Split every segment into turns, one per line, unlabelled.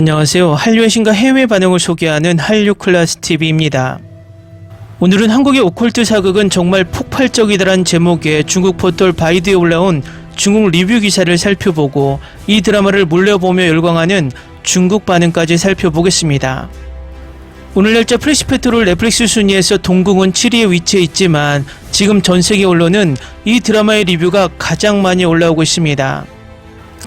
안녕하세요. 한류의 신과 해외 반응을 소개하는 한류클래스TV입니다. 오늘은 한국의 오컬트 사극은 정말 폭발적이다란 제목의 중국 포털 바이드에 올라온 중국 리뷰 기사를 살펴보고 이 드라마를 몰려보며 열광하는 중국 반응까지 살펴보겠습니다. 오늘 날짜 프레시페트롤 넷플릭스 순위에서 동궁은 7위에 위치해 있지만 지금 전세계 언론은 이 드라마의 리뷰가 가장 많이 올라오고 있습니다.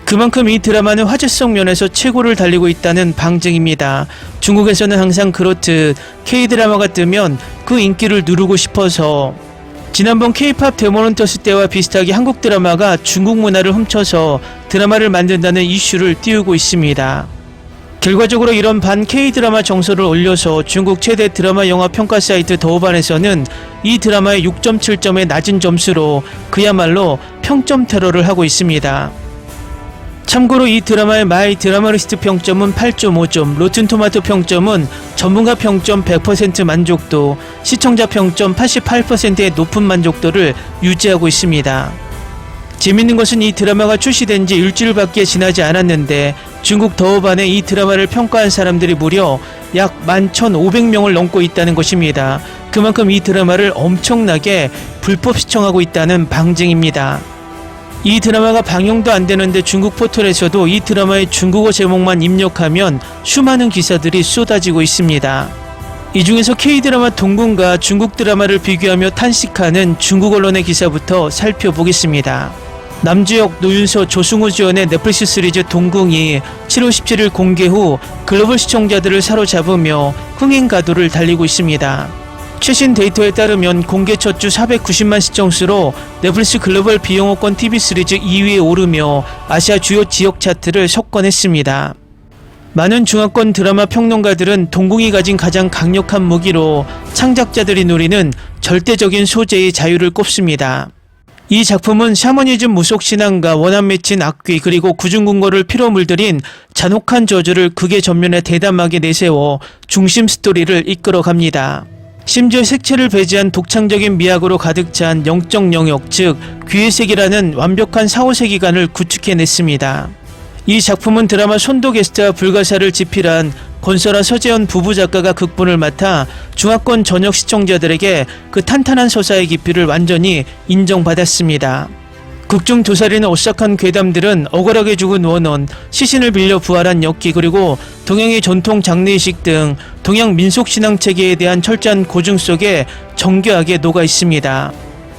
그만큼 이 드라마는 화제성 면에서 최고를 달리고 있다는 방증입니다. 중국에서는 항상 그렇듯 K-드라마가 뜨면 그 인기를 누르고 싶어서 지난번 K-팝 데모넌터스 때와 비슷하게 한국 드라마가 중국 문화를 훔쳐서 드라마를 만든다는 이슈를 띄우고 있습니다. 결과적으로 이런 반 K-드라마 정서를 올려서 중국 최대 드라마 영화 평가 사이트 더우반에서는 이 드라마의 6.7점의 낮은 점수로 그야말로 평점 테러를 하고 있습니다. 참고로 이 드라마의 마이 드라마리스트 평점은 8.5점, 로튼토마토 평점은 전문가 평점 100% 만족도, 시청자 평점 88%의 높은 만족도를 유지하고 있습니다. 재밌는 것은 이 드라마가 출시된 지 일주일밖에 지나지 않았는데 중국 더우반에 이 드라마를 평가한 사람들이 무려 약 11,500명을 넘고 있다는 것입니다. 그만큼 이 드라마를 엄청나게 불법 시청하고 있다는 방증입니다. 이 드라마가 방영도 안 되는데 중국 포털에서도 이 드라마의 중국어 제목만 입력하면 수많은 기사들이 쏟아지고 있습니다. 이 중에서 K-드라마 동궁과 중국 드라마를 비교하며 탄식하는 중국 언론의 기사부터 살펴보겠습니다. 남주혁, 노윤서, 조승우 주연의 넷플릭스 시리즈 동궁이 7월 17일 공개 후 글로벌 시청자들을 사로잡으며 흥행 가도를 달리고 있습니다. 최신 데이터에 따르면 공개 첫 주 490만 시청수로 넷플릭스 글로벌 비영어권 TV 시리즈 2위에 오르며 아시아 주요 지역 차트를 석권했습니다. 많은 중화권 드라마 평론가들은 동궁이 가진 가장 강력한 무기로 창작자들이 누리는 절대적인 소재의 자유를 꼽습니다. 이 작품은 샤머니즘 무속신앙과 원한 맺힌 악귀 그리고 구중궁궐을 피로 물들인 잔혹한 저주를 극의 전면에 대담하게 내세워 중심 스토리를 이끌어갑니다. 심지어 색채를 배제한 독창적인 미학으로 가득 찬 영적 영역, 즉 귀의 세계라는 완벽한 사후세계관을 구축해냈습니다. 이 작품은 드라마 손도 게스트와 불가사를 집필한 권설아 서재현 부부 작가가 극본을 맡아 중화권 전역 시청자들에게 그 탄탄한 서사의 깊이를 완전히 인정받았습니다. 극중 도사리는 오싹한 괴담들은 억울하게 죽은 원혼, 시신을 빌려 부활한 역기 그리고 동양의 전통 장례의식 등 동양 민속신앙 체계에 대한 철저한 고증 속에 정교하게 녹아 있습니다.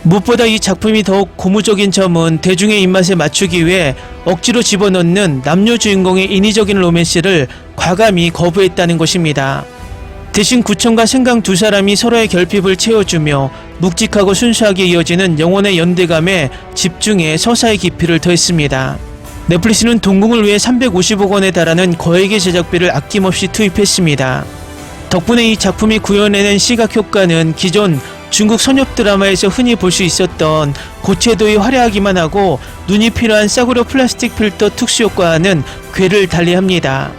무엇보다 이 작품이 더욱 고무적인 점은 대중의 입맛에 맞추기 위해 억지로 집어넣는 남녀 주인공의 인위적인 로맨스를 과감히 거부했다는 것입니다. 대신 구천과 생강 두 사람이 서로의 결핍을 채워주며 묵직하고 순수하게 이어지는 영혼의 연대감에 집중해 서사의 깊이를 더했습니다. 넷플릭스는 동궁을 위해 350억 원에 달하는 거액의 제작비를 아낌없이 투입했습니다. 덕분에 이 작품이 구현해낸 시각 효과는 기존 중국 선협 드라마에서 흔히 볼 수 있었던 고채도의 화려하기만 하고 눈이 필요한 싸구려 플라스틱 필터 특수 효과와는 궤를 달리합니다.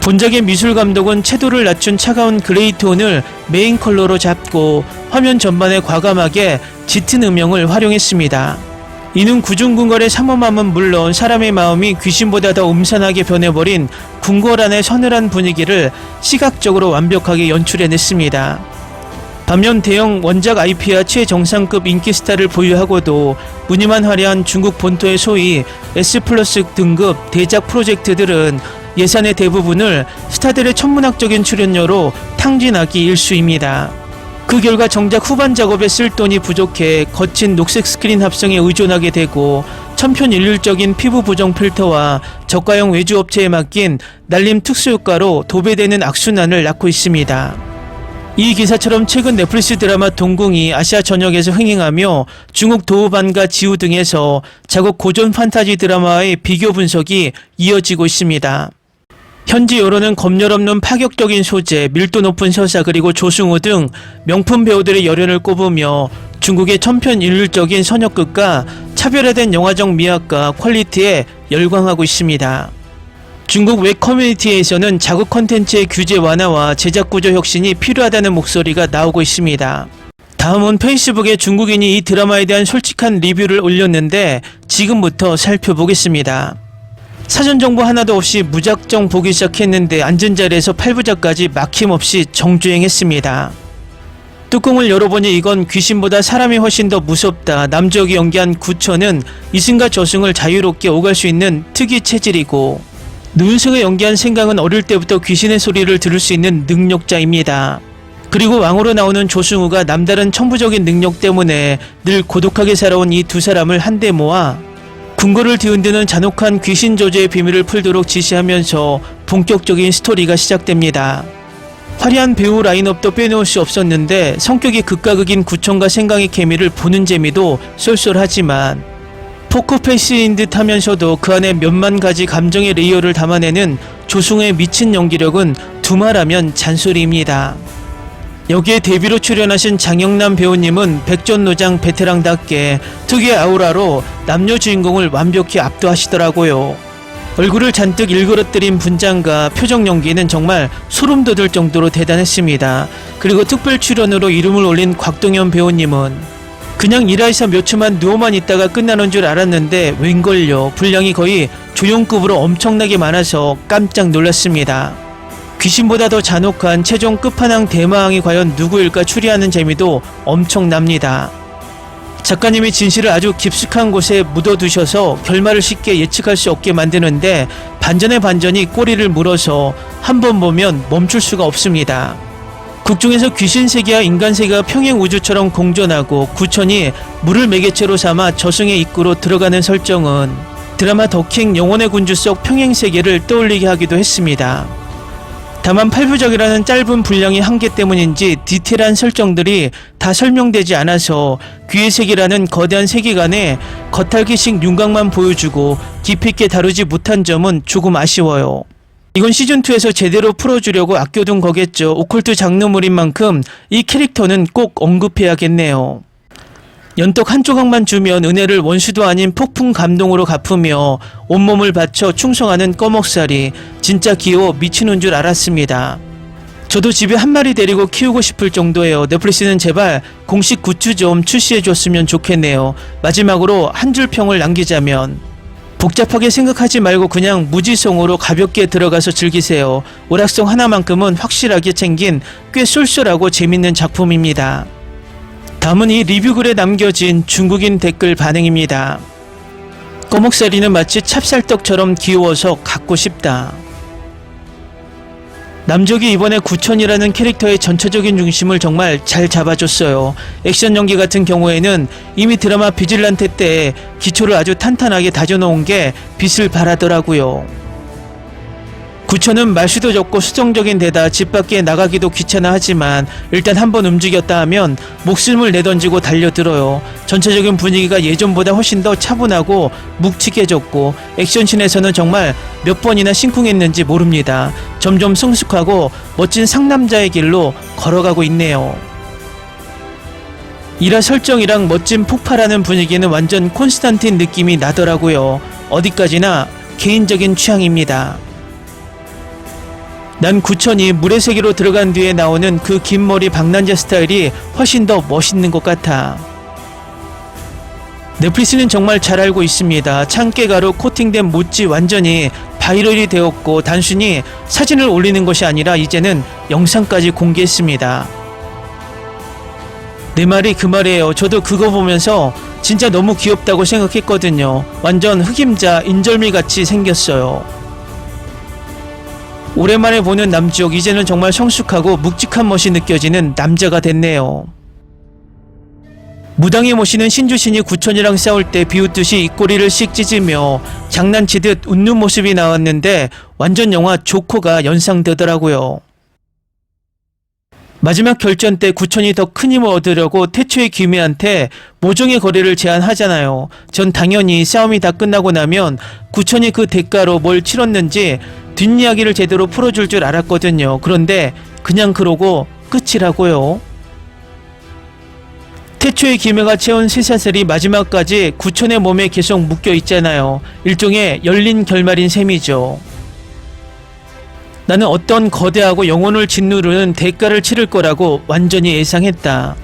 본작의 미술 감독은 채도를 낮춘 차가운 그레이 톤을 메인 컬러로 잡고 화면 전반에 과감하게 짙은 음영을 활용했습니다. 이는 구중궁궐의 삼엄함은 물론 사람의 마음이 귀신보다 더 음산하게 변해버린 궁궐 안의 서늘한 분위기를 시각적으로 완벽하게 연출해냈습니다. 반면 대형 원작 IP와 최정상급 인기 스타를 보유하고도 무늬만 화려한 중국 본토의 소위 S+ 등급 대작 프로젝트들은 예산의 대부분을 스타들의 천문학적인 출연료로 탕진하기 일쑤입니다. 그 결과 정작 후반 작업에 쓸 돈이 부족해 거친 녹색 스크린 합성에 의존하게 되고 천편일률적인 피부 보정 필터와 저가형 외주업체에 맡긴 날림 특수효과로 도배되는 악순환을 낳고 있습니다. 이 기사처럼 최근 넷플릭스 드라마 동궁이 아시아 전역에서 흥행하며 중국 도우반과 지우 등에서 자국 고전 판타지 드라마와의 비교 분석이 이어지고 있습니다. 현지 여론은 검열 없는 파격적인 소재, 밀도 높은 서사 그리고 조승우 등 명품 배우들의 열연을 꼽으며 중국의 천편일률적인 선역극과 차별화된 영화적 미학과 퀄리티에 열광하고 있습니다. 중국 웹 커뮤니티에서는 자국 컨텐츠의 규제 완화와 제작 구조 혁신이 필요하다는 목소리가 나오고 있습니다. 다음은 페이스북에 중국인이 이 드라마에 대한 솔직한 리뷰를 올렸는데 지금부터 살펴보겠습니다. 사전 정보 하나도 없이 무작정 보기 시작했는데 앉은 자리에서 8부작까지 막힘없이 정주행했습니다. 뚜껑을 열어보니 이건 귀신보다 사람이 훨씬 더 무섭다. 남주혁이 연기한 구천은 이승과 저승을 자유롭게 오갈 수 있는 특이 체질이고, 노윤석이 연기한 생강은 어릴 때부터 귀신의 소리를 들을 수 있는 능력자입니다. 그리고 왕으로 나오는 조승우가 남다른 천부적인 능력 때문에 늘 고독하게 살아온 이 두 사람을 한데 모아 궁궐을 뒤흔드는 잔혹한 귀신 저주의 비밀을 풀도록 지시하면서 본격적인 스토리가 시작됩니다. 화려한 배우 라인업도 빼놓을 수 없었는데 성격이 극과 극인 구천과 생강의 케미를 보는 재미도 쏠쏠하지만 포커페이스인 듯 하면서도 그 안에 몇만 가지 감정의 레이어를 담아내는 조승우의 미친 연기력은 두말하면 잔소리입니다. 여기에 데뷔로 출연하신 장영남 배우님은 백전노장 베테랑답게 특유의 아우라로 남녀 주인공을 완벽히 압도하시더라고요. 얼굴을 잔뜩 일그러뜨린 분장과 표정 연기는 정말 소름 돋을 정도로 대단했습니다. 그리고 특별 출연으로 이름을 올린 곽동현 배우님은 그냥 일하에서 몇 초만 누워만 있다가 끝나는 줄 알았는데 웬걸요, 분량이 거의 조용급으로 엄청나게 많아서 깜짝 놀랐습니다. 귀신보다 더 잔혹한 최종 끝판왕 대마왕이 과연 누구일까 추리하는 재미도 엄청납니다. 작가님이 진실을 아주 깊숙한 곳에 묻어두셔서 결말을 쉽게 예측할 수 없게 만드는데 반전의 반전이 꼬리를 물어서 한 번 보면 멈출 수가 없습니다. 극중에서 귀신 세계와 인간 세계가 평행 우주처럼 공존하고 구천이 물을 매개체로 삼아 저승의 입구로 들어가는 설정은 드라마 더킹 영혼의 군주 속 평행 세계를 떠올리게 하기도 했습니다. 다만 8부작이라는 짧은 분량의 한계 때문인지 디테일한 설정들이 다 설명되지 않아서 귀의 세계라는 거대한 세계관에 겉핥기식 윤곽만 보여주고 깊이 있게 다루지 못한 점은 조금 아쉬워요. 이건 시즌2에서 제대로 풀어주려고 아껴둔 거겠죠. 오컬트 장르물인 만큼 이 캐릭터는 꼭 언급해야겠네요. 연떡 한 조각만 주면 은혜를 원수도 아닌 폭풍 감동으로 갚으며 온몸을 바쳐 충성하는 꺼먹살이 진짜 귀여워 미치는 줄 알았습니다. 저도 집에 한 마리 데리고 키우고 싶을 정도예요. 넷플릭스는 제발 공식 굿즈 좀 출시해줬으면 좋겠네요. 마지막으로 한 줄 평을 남기자면 복잡하게 생각하지 말고 그냥 무지성으로 가볍게 들어가서 즐기세요. 오락성 하나만큼은 확실하게 챙긴 꽤 쏠쏠하고 재밌는 작품입니다. 다음은 이 리뷰글에 남겨진 중국인 댓글 반응입니다. 꺼먹살이는 마치 찹쌀떡처럼 귀여워서 갖고 싶다. 남적이 이번에 구천이라는 캐릭터의 전체적인 중심을 정말 잘 잡아줬어요. 액션 연기 같은 경우에는 이미 드라마 비질란테 때 기초를 아주 탄탄하게 다져놓은 게 빛을 발하더라고요. 구천은 말수도 적고 수동적인 데다 집 밖에 나가기도 귀찮아 하지만 일단 한번 움직였다 하면 목숨을 내던지고 달려들어요. 전체적인 분위기가 예전보다 훨씬 더 차분하고 묵직해졌고 액션씬에서는 정말 몇 번이나 심쿵했는지 모릅니다. 점점 성숙하고 멋진 상남자의 길로 걸어가고 있네요. 일화 설정이랑 멋진 폭발하는 분위기는 완전 콘스탄틴 느낌이 나더라고요. 어디까지나 개인적인 취향입니다. 난 구천이 물의 세계로 들어간 뒤에 나오는 그 긴 머리 박난자 스타일이 훨씬 더 멋있는 것 같아. 넷플릭스는 정말 잘 알고 있습니다. 참깨가루 코팅된 모찌 완전히 바이럴이 되었고 단순히 사진을 올리는 것이 아니라 이제는 영상까지 공개했습니다. 내 말이 그 말이에요. 저도 그거 보면서 진짜 너무 귀엽다고 생각했거든요. 완전 흑임자 인절미같이 생겼어요. 오랜만에 보는 남주혁, 이제는 정말 성숙하고 묵직한 멋이 느껴지는 남자가 됐네요. 무당이 모시는 신주신이 구천이랑 싸울 때 비웃듯이 입꼬리를 씩 찢으며 장난치듯 웃는 모습이 나왔는데 완전 영화 조커가 연상되더라고요. 마지막 결전 때 구천이 더 큰 힘을 얻으려고 태초의 귀미한테 모종의 거래를 제안하잖아요. 전 당연히 싸움이 다 끝나고 나면 구천이 그 대가로 뭘 치렀는지 뒷이야기를 제대로 풀어줄 줄 알았거든요. 그런데 그냥 그러고 끝이라고요. 태초의 기매가 채운 쇠사슬이 마지막까지 구천의 몸에 계속 묶여 있잖아요. 일종의 열린 결말인 셈이죠. 나는 어떤 거대하고 영혼을 짓누르는 대가를 치를 거라고 완전히 예상했다.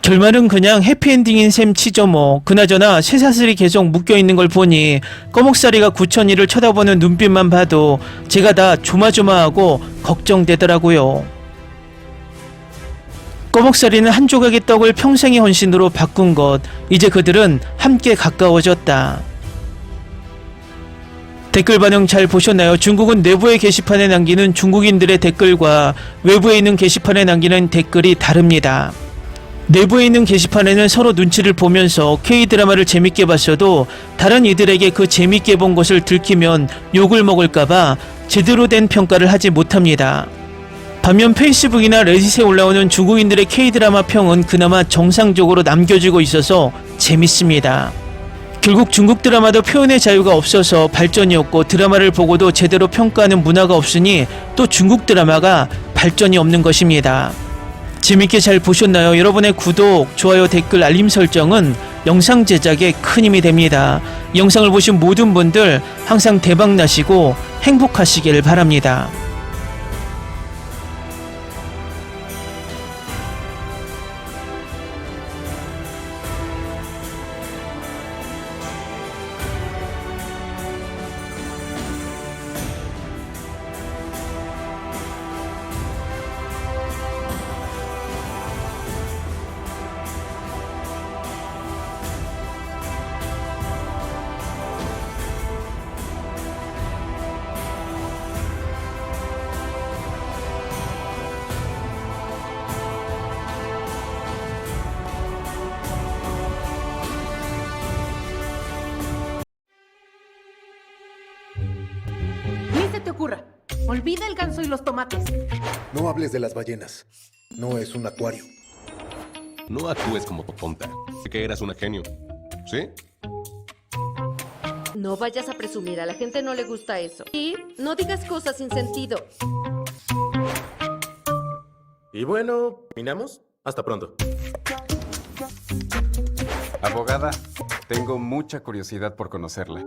결말은 그냥 해피엔딩인 셈 치죠 뭐. 그나저나 쇠사슬이 계속 묶여있는 걸 보니 꺼목사리가 구천이를 쳐다보는 눈빛만 봐도 제가 다 조마조마하고 걱정되더라고요. 꺼목사리는 한 조각의 떡을 평생의 헌신으로 바꾼 것, 이제 그들은 함께 가까워졌다. 댓글 반응 잘 보셨나요? 중국은 내부의 게시판에 남기는 중국인들의 댓글과 외부에 있는 게시판에 남기는 댓글이 다릅니다. 내부에 있는 게시판에는 서로 눈치를 보면서 K드라마를 재밌게 봤어도 다른 이들에게 그 재밌게 본 것을 들키면 욕을 먹을까봐 제대로 된 평가를 하지 못합니다. 반면 페이스북이나 레딧에 올라오는 중국인들의 K드라마 평은 그나마 정상적으로 남겨지고 있어서 재밌습니다. 결국 중국 드라마도 표현의 자유가 없어서 발전이 없고 드라마를 보고도 제대로 평가하는 문화가 없으니 또 중국 드라마가 발전이 없는 것입니다. 재밌게 잘 보셨나요? 여러분의 구독, 좋아요, 댓글, 알림 설정은 영상 제작에 큰 힘이 됩니다. 이 영상을 보신 모든 분들 항상 대박 나시고 행복하시길 바랍니다.
Ni se te ocurra. Olvida el ganso y los tomates.
No hables de las ballenas. No es un acuario.
No actúes como tonta. Sé que eras una genio. ¿Sí?
No vayas a presumir, a la gente no le gusta eso. Y no digas cosas sin sentido.
Y bueno, ¿terminamos? Hasta pronto.
Abogada, tengo mucha curiosidad por conocerla.